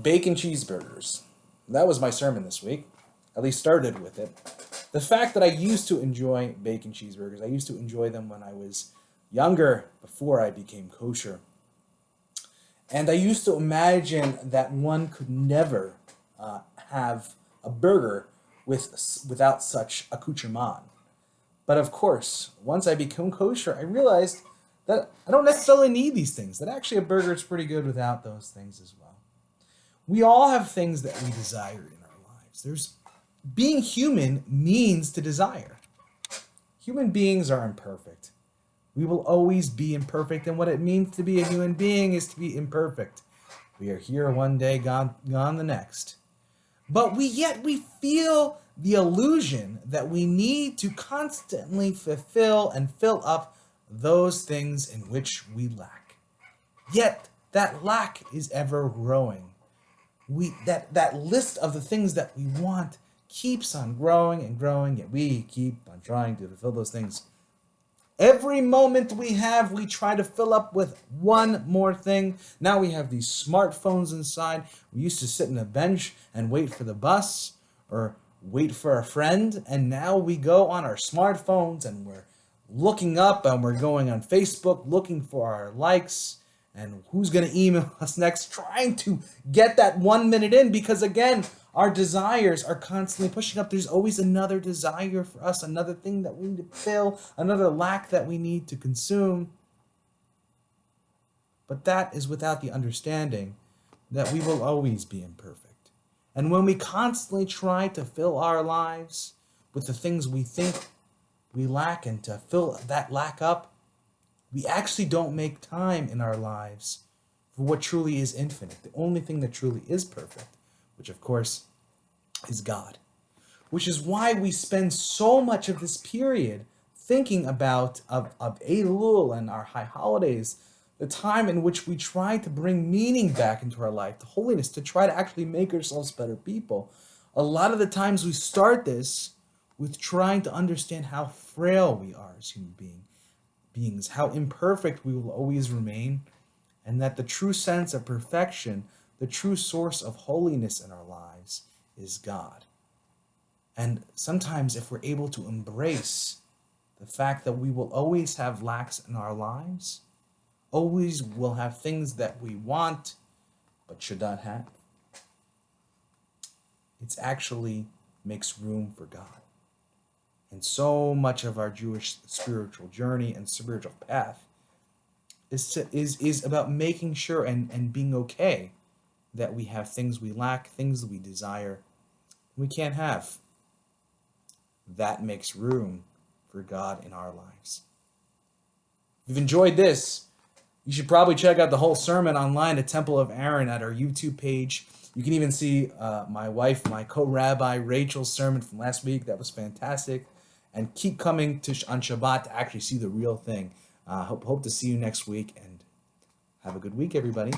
Bacon cheeseburgers. That was my sermon this week. At least started with it. The fact that I used to enjoy bacon cheeseburgers, I used to enjoy them when I was younger, before I became kosher. And I used to imagine that one could never have a burger without such accoutrement. But of course, once I became kosher, I realized that I don't necessarily need these things, that actually a burger is pretty good without those things as well. We all have things that we desire in our lives. Being human means to desire. Human beings are imperfect. We will always be imperfect, and what it means to be a human being is to be imperfect. We are here one day, gone the next. But yet we feel the illusion that we need to constantly fulfill and fill up those things in which we lack. Yet that lack is ever growing. That list of the things that we want keeps on growing and growing, yet we keep on trying to fulfill those things. Every moment we have, we try to fill up with one more thing. Now we have these smartphones inside. We used to sit on a bench and wait for the bus or wait for a friend, and now we go on our smartphones and we're looking up and we're going on Facebook looking for our likes and who's going to email us next, trying to get that 1 minute in, because again, our desires are constantly pushing up. There's always another desire for us, another thing that we need to fill, another lack that we need to consume. But that is without the understanding that we will always be imperfect. And when we constantly try to fill our lives with the things we think we lack and to fill that lack up, we actually don't make time in our lives for what truly is infinite, the only thing that truly is perfect, which of course is God. Which is why we spend so much of this period thinking about of Elul and our high holidays, the time in which we try to bring meaning back into our life, the holiness, to try to actually make ourselves better people. A lot of the times we start this with trying to understand how frail we are as human beings, how imperfect we will always remain, and that the true sense of perfection, the true source of holiness in our lives, is God. And sometimes if we're able to embrace the fact that we will always have lacks in our lives, always will have things that we want but should not have, it actually makes room for God. And so much of our Jewish spiritual journey and spiritual path is about making sure and being okay that we have things we lack, things that we desire, we can't have. That makes room for God in our lives. If you've enjoyed this, you should probably check out the whole sermon online at Temple of Aaron at our YouTube page. You can even see my wife, my co-rabbi, Rachel's sermon from last week. That was fantastic. And keep coming on Shabbat to actually see the real thing. Hope to see you next week, and have a good week, everybody.